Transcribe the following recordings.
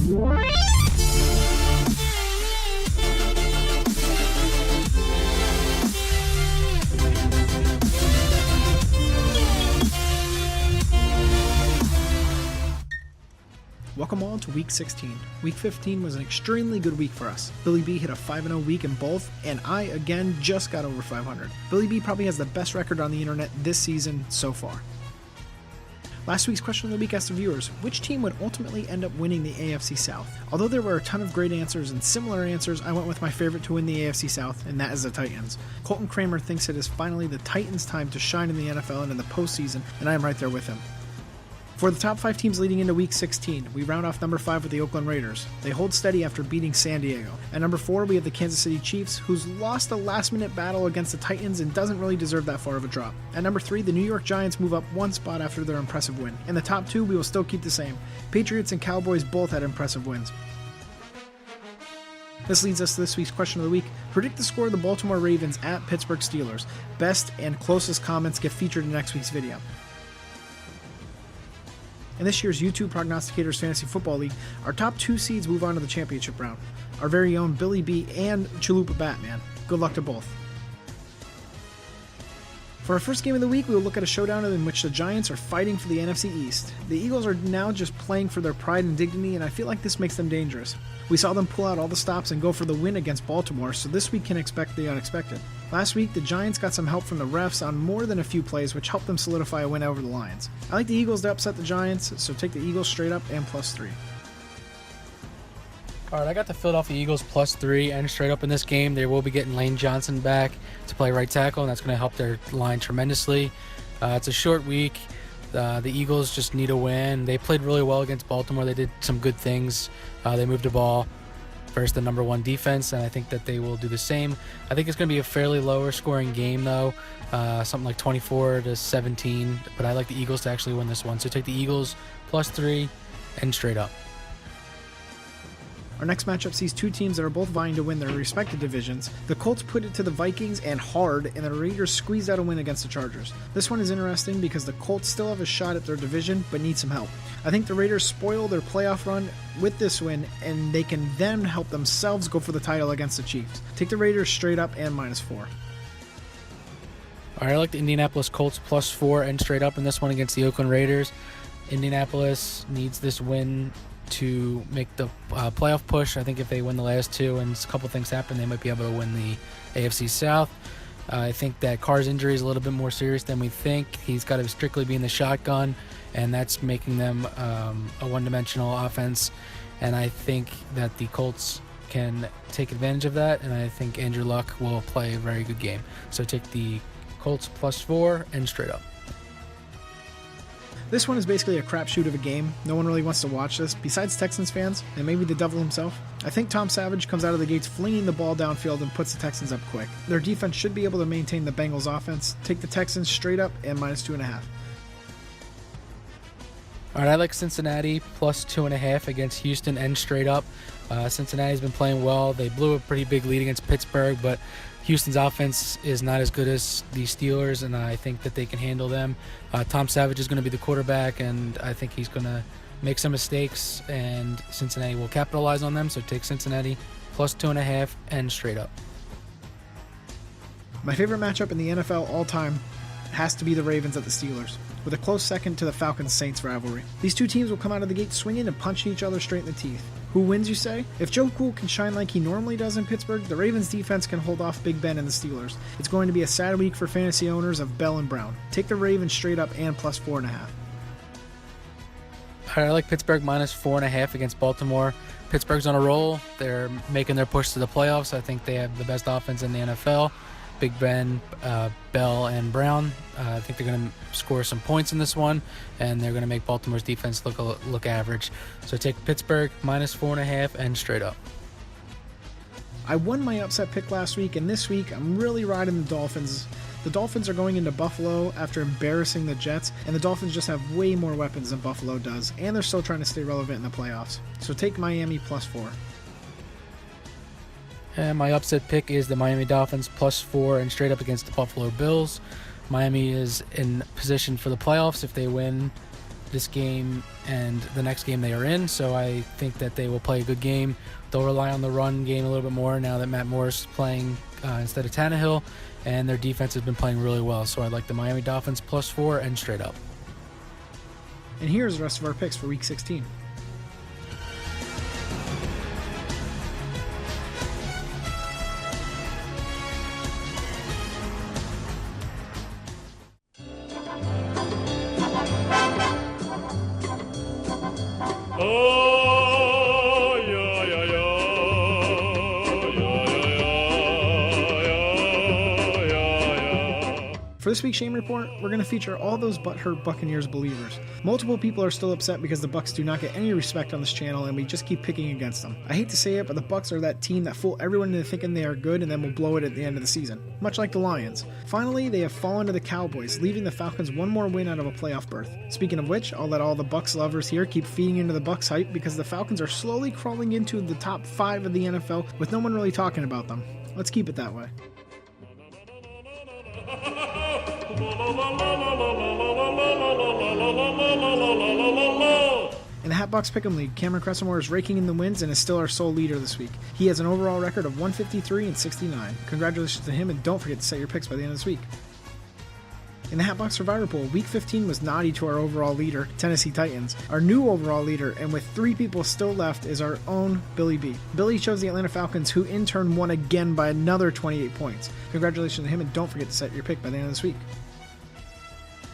Welcome all to Week 16. Week 15 was an extremely good week for us. Billy B hit a 5-0 week in both, and I, again, just got over 500. Billy B probably has the best record on the internet this season so far. Last week's question of the week asked the viewers, which team would ultimately end up winning the AFC South? Although there were a ton of great answers and similar answers, I went with my favorite to win the AFC South, and that is the Titans. Colton Kramer thinks it is finally the Titans' time to shine in the NFL and in the postseason, and I am right there with him. For the top 5 teams leading into Week 16, we round off number 5 with the Oakland Raiders. They hold steady after beating San Diego. At number 4, we have the Kansas City Chiefs, who's lost a last-minute battle against the Titans and doesn't really deserve that far of a drop. At number 3, the New York Giants move up one spot after their impressive win. In the top 2, we will still keep the same. Patriots and Cowboys both had impressive wins. This leads us to this week's question of the week. Predict the score of the Baltimore Ravens at Pittsburgh Steelers. Best and closest comments get featured in next week's video. In this year's YouTube Prognosticators Fantasy Football League, our top 2 seeds move on to the championship round. Our very own Billy B and Chalupa Batman. Good luck to both. For our first game of the week, we will look at a showdown in which the Giants are fighting for the NFC East. The Eagles are now just playing for their pride and dignity, and I feel like this makes them dangerous. We saw them pull out all the stops and go for the win against Baltimore, so this week can expect the unexpected. Last week, the Giants got some help from the refs on more than a few plays, which helped them solidify a win over the Lions. I like the Eagles to upset the Giants, so take the Eagles straight up and +3. Alright, I got the Philadelphia Eagles +3 and straight up in this game. They will be getting Lane Johnson back to play right tackle, and that's going to help their line tremendously. It's a short week. The Eagles just need a win. They played really well against Baltimore. They did some good things. They moved the ball versus the number 1 defense, and I think that they will do the same. I think it's going to be a fairly lower scoring game, though, something like 24-17, but I like the Eagles to actually win this one. So take the Eagles +3 and straight up. Our next matchup sees 2 teams that are both vying to win their respective divisions. The Colts put it to the Vikings and hard, and the Raiders squeezed out a win against the Chargers. This one is interesting because the Colts still have a shot at their division, but need some help. I think the Raiders spoil their playoff run with this win, and they can then help themselves go for the title against the Chiefs. Take the Raiders straight up and -4. All right, I like the Indianapolis Colts +4 and straight up in this one against the Oakland Raiders. Indianapolis needs this win to make the playoff push. I think if they win the last 2 and a couple things happen, they might be able to win the AFC South. I think that Carr's injury is a little bit more serious than we think. He's got to strictly be in the shotgun, and that's making them a one-dimensional offense. And I think that the Colts can take advantage of that, and I think Andrew Luck will play a very good game. So take the Colts +4 and straight up. This one is basically a crapshoot of a game. No one really wants to watch this, besides Texans fans, and maybe the devil himself. I think Tom Savage comes out of the gates flinging the ball downfield and puts the Texans up quick. Their defense should be able to maintain the Bengals offense. Take the Texans straight up and -2.5. All right, I like Cincinnati +2.5 against Houston and straight up. Cincinnati's been playing well. They blew a pretty big lead against Pittsburgh, but Houston's offense is not as good as the Steelers, and I think that they can handle them. Tom Savage is going to be the quarterback, and I think he's going to make some mistakes, and Cincinnati will capitalize on them. So take Cincinnati +2.5 and straight up. My favorite matchup in the NFL all time has to be the Ravens at the Steelers, with a close second to the Falcons-Saints rivalry. These 2 teams will come out of the gate swinging and punching each other straight in the teeth. Who wins, you say? If Joe Cool can shine like he normally does in Pittsburgh, the Ravens defense can hold off Big Ben and the Steelers. It's going to be a sad week for fantasy owners of Bell and Brown. Take the Ravens straight up and +4.5. I like Pittsburgh -4.5 against Baltimore. Pittsburgh's on a roll. They're making their push to the playoffs. I think they have the best offense in the NFL. Big Ben, Bell, and Brown. I think they're going to score some points in this one, and they're going to make Baltimore's defense look average. So take Pittsburgh -4.5 and straight up. I won my upset pick last week, and this week I'm really riding the Dolphins. The Dolphins are going into Buffalo after embarrassing the Jets, and the Dolphins just have way more weapons than Buffalo does, and they're still trying to stay relevant in the playoffs. So take Miami +4. And my upset pick is the Miami Dolphins +4 and straight up against the Buffalo Bills. Miami is in position for the playoffs if they win this game and the next game they are in, so I think that they will play a good game. They'll rely on the run game a little bit more now that Matt Morris is playing instead of Tannehill, and their defense has been playing really well. So I like the Miami Dolphins +4 and straight up. And here's the rest of our picks for Week 16. For this week's Shame Report, we're going to feature all those butthurt Buccaneers believers. Multiple people are still upset because the Bucs do not get any respect on this channel and we just keep picking against them. I hate to say it, but the Bucs are that team that fool everyone into thinking they are good and then will blow it at the end of the season, much like the Lions. Finally, they have fallen to the Cowboys, leaving the Falcons one more win out of a playoff berth. Speaking of which, I'll let all the Bucs lovers here keep feeding into the Bucs hype because the Falcons are slowly crawling into the top 5 of the NFL with no one really talking about them. Let's keep it that way. In the Hatbox Pick'em League, Cameron Cressamore is raking in the wins and is still our sole leader this week. He has an overall record of 153 and 69. Congratulations to him, and don't forget to set your picks by the end of this week. In the Hatbox Survivor Pool, Week 15 was naughty to our overall leader, Tennessee Titans. Our new overall leader, and with 3 people still left, is our own Billy B. Billy chose the Atlanta Falcons, who in turn won again by another 28 points. Congratulations to him, and don't forget to set your pick by the end of this week.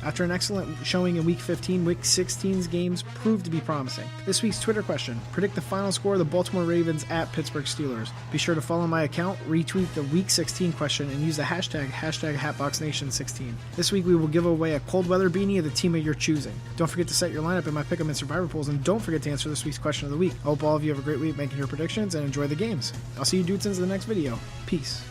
After an excellent showing in Week 15, Week 16's games proved to be promising. This week's Twitter question: predict the final score of the Baltimore Ravens at Pittsburgh Steelers. Be sure to follow my account, retweet the Week 16 question, and use the hashtag #HatboxNation16. This week we will give away a cold weather beanie of the team of your choosing. Don't forget to set your lineup in my Pick'em and Survivor pools, and don't forget to answer this week's question of the week. I hope all of you have a great week making your predictions and enjoy the games. I'll see you dudes in the next video. Peace.